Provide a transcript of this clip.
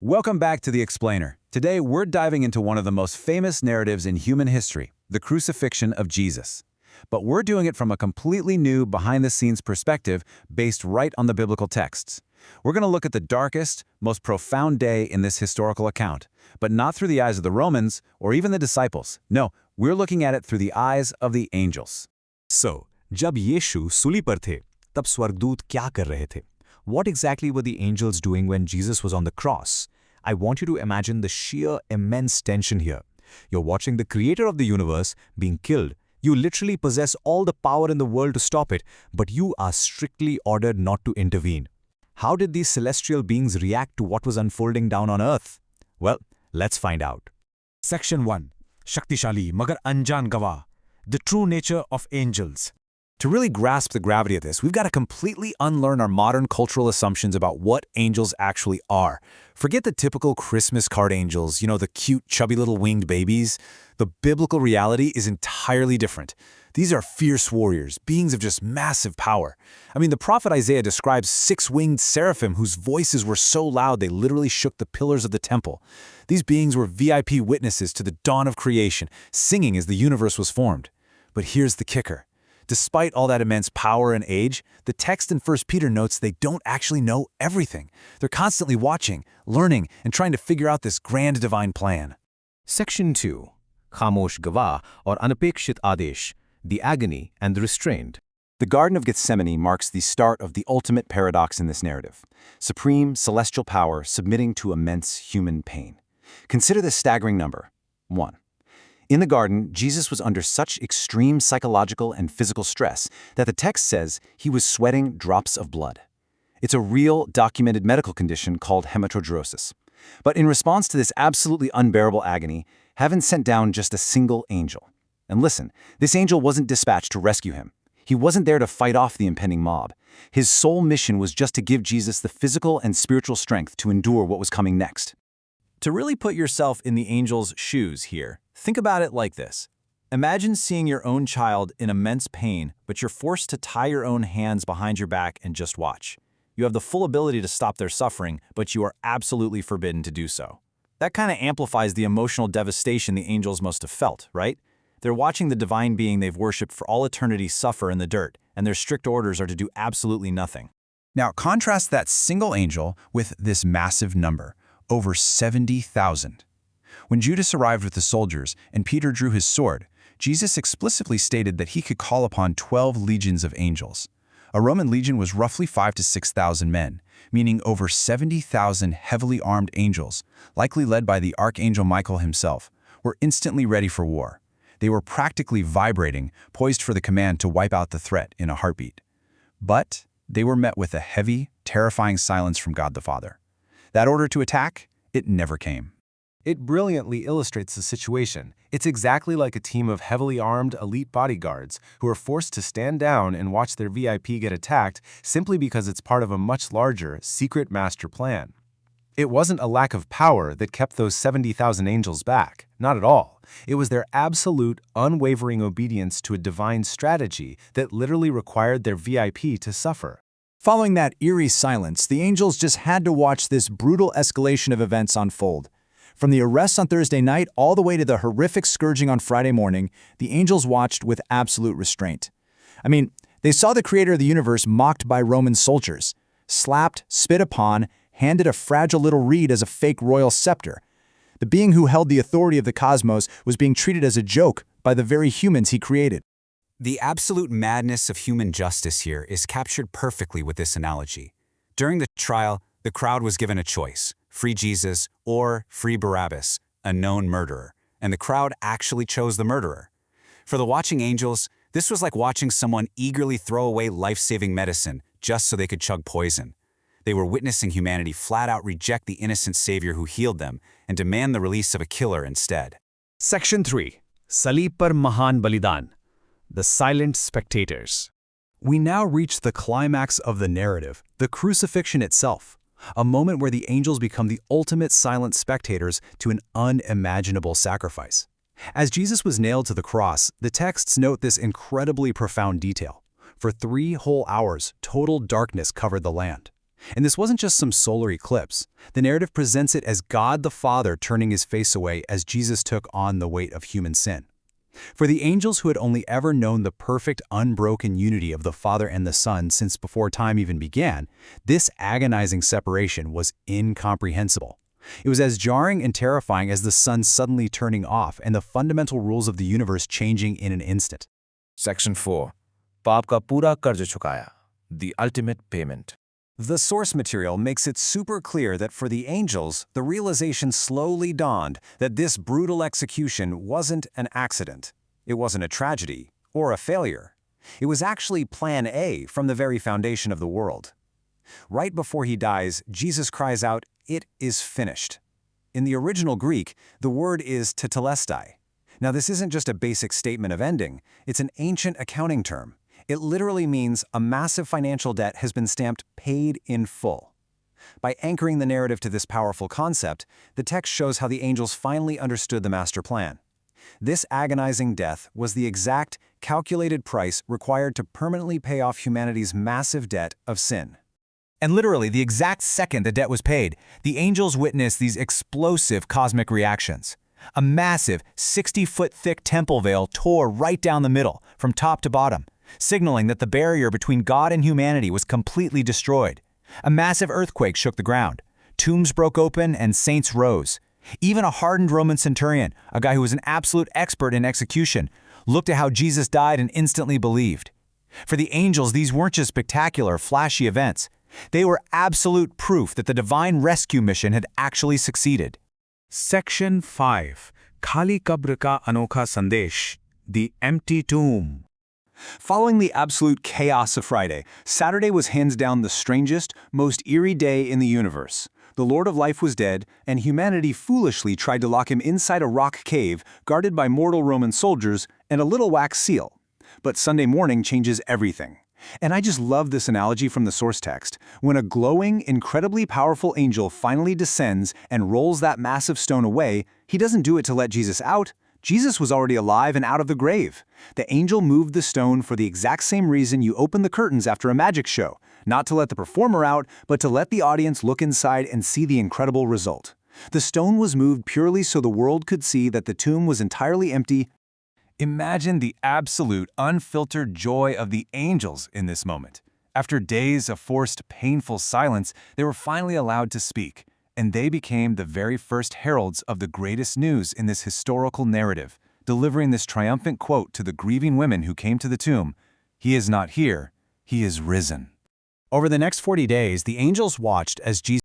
Welcome back to The Explainer. Today, we're diving into one of the most famous narratives in human history, the crucifixion of Jesus. But we're doing it from a completely new, behind-the-scenes perspective based right on the biblical texts. We're going to look at the darkest, most profound day in this historical account, but not through the eyes of the Romans or even the disciples. No, we're looking at it through the eyes of the angels. So, जब यीशु सूली पर थे, तब स्वर्गदूत क्या कर रहे थे? What exactly were the angels doing when Jesus was on the cross? I want you to imagine the sheer, immense tension here. You're watching the creator of the universe being killed. You literally possess all the power in the world to stop it, but you are strictly ordered not to intervene. How did these celestial beings react to what was unfolding down on earth? Well, let's find out. Section 1. Shaktishali magar anjan gawah. The true nature of angels. To really grasp the gravity of this, we've got to completely unlearn our modern cultural assumptions about what angels actually are. Forget the typical Christmas card angels, the cute, chubby little winged babies. The biblical reality is entirely different. These are fierce warriors, beings of just massive power. The prophet Isaiah describes six-winged seraphim whose voices were so loud they literally shook the pillars of the temple. These beings were VIP witnesses to the dawn of creation, singing as the universe was formed. But here's the kicker. Despite all that immense power and age, the text in 1 Peter notes they don't actually know everything. They're constantly watching, learning, and trying to figure out this grand divine plan. Section 2. Khamosh Gawah or Anapekshit Adesh, the agony and the restrained. The Garden of Gethsemane marks the start of the ultimate paradox in this narrative. Supreme, celestial power submitting to immense human pain. Consider this staggering number. 1. In the garden, Jesus was under such extreme psychological and physical stress that the text says he was sweating drops of blood. It's a real, documented medical condition called hematidrosis. But in response to this absolutely unbearable agony, heaven sent down just a single angel. And listen, this angel wasn't dispatched to rescue him. He wasn't there to fight off the impending mob. His sole mission was just to give Jesus the physical and spiritual strength to endure what was coming next. To really put yourself in the angel's shoes here, think about it like this. Imagine seeing your own child in immense pain, but you're forced to tie your own hands behind your back and just watch. You have the full ability to stop their suffering, but you are absolutely forbidden to do so. That kind of amplifies the emotional devastation the angels must have felt, right? They're watching the divine being they've worshipped for all eternity suffer in the dirt, and their strict orders are to do absolutely nothing. Now, contrast that single angel with this massive number, over 70,000. When Judas arrived with the soldiers and Peter drew his sword, Jesus explicitly stated that he could call upon 12 legions of angels. A Roman legion was roughly 5,000 to 6,000 men, meaning over 70,000 heavily armed angels, likely led by the Archangel Michael himself, were instantly ready for war. They were practically vibrating, poised for the command to wipe out the threat in a heartbeat. But they were met with a heavy, terrifying silence from God the Father. That order to attack, it never came. It brilliantly illustrates the situation. It's exactly like a team of heavily armed elite bodyguards who are forced to stand down and watch their VIP get attacked simply because it's part of a much larger, secret master plan. It wasn't a lack of power that kept those 70,000 angels back. Not at all. It was their absolute, unwavering obedience to a divine strategy that literally required their VIP to suffer. Following that eerie silence, the angels just had to watch this brutal escalation of events unfold. From the arrests on Thursday night all the way to the horrific scourging on Friday morning, the angels watched with absolute restraint. They saw the creator of the universe mocked by Roman soldiers, slapped, spit upon, handed a fragile little reed as a fake royal scepter. The being who held the authority of the cosmos was being treated as a joke by the very humans he created. The absolute madness of human justice here is captured perfectly with this analogy. During the trial, the crowd was given a choice: free Jesus or free Barabbas, a known murderer, and the crowd actually chose the murderer. For the watching angels, this was like watching someone eagerly throw away life-saving medicine just so they could chug poison. They were witnessing humanity flat out reject the innocent savior who healed them and demand the release of a killer instead. Section 3. Salib par Mahan Balidan. The silent spectators. We now reach the climax of the narrative, the crucifixion itself, a moment where the angels become the ultimate silent spectators to an unimaginable sacrifice. As Jesus was nailed to the cross, the texts note this incredibly profound detail. For 3 whole hours, total darkness covered the land. And this wasn't just some solar eclipse. The narrative presents it as God the Father turning his face away as Jesus took on the weight of human sin. For the angels who had only ever known the perfect, unbroken unity of the Father and the Son since before time even began, this agonizing separation was incomprehensible. It was as jarring and terrifying as the sun suddenly turning off and the fundamental rules of the universe changing in an instant. Section 4. पाप का पूरा कर्ज चुकाया. The ultimate payment. The source material makes it super clear that for the angels, the realization slowly dawned that this brutal execution wasn't an accident. It wasn't a tragedy or a failure. It was actually plan A from the very foundation of the world. Right before he dies, Jesus cries out, "It is finished." In the original Greek, the word is tetelestai. Now, this isn't just a basic statement of ending, it's an ancient accounting term. It literally means a massive financial debt has been stamped paid in full. By anchoring the narrative to this powerful concept, the text shows how the angels finally understood the master plan. This agonizing death was the exact, calculated price required to permanently pay off humanity's massive debt of sin. And literally, the exact second the debt was paid, the angels witnessed these explosive cosmic reactions. A massive, 60-foot-thick temple veil tore right down the middle, from top to bottom, signaling that the barrier between God and humanity was completely destroyed. A massive earthquake shook the ground. Tombs broke open and saints rose. Even a hardened Roman centurion, a guy who was an absolute expert in execution, looked at how Jesus died and instantly believed. For the angels, these weren't just spectacular, flashy events. They were absolute proof that the divine rescue mission had actually succeeded. Section 5. Khali Kabr ka Anokha Sandesh. The Empty Tomb. Following the absolute chaos of Friday, Saturday was hands down the strangest, most eerie day in the universe. The Lord of Life was dead, and humanity foolishly tried to lock him inside a rock cave guarded by mortal Roman soldiers and a little wax seal. But Sunday morning changes everything. And I just love this analogy from the source text. When a glowing, incredibly powerful angel finally descends and rolls that massive stone away, he doesn't do it to let Jesus out. Jesus was already alive and out of the grave. The angel moved the stone for the exact same reason you open the curtains after a magic show, not to let the performer out, but to let the audience look inside and see the incredible result. The stone was moved purely so the world could see that the tomb was entirely empty. Imagine the absolute, unfiltered joy of the angels in this moment. After days of forced, painful silence, they were finally allowed to speak, and they became the very first heralds of the greatest news in this historical narrative, delivering this triumphant quote to the grieving women who came to the tomb, "He is not here, he is risen." Over the next 40 days, the angels watched as Jesus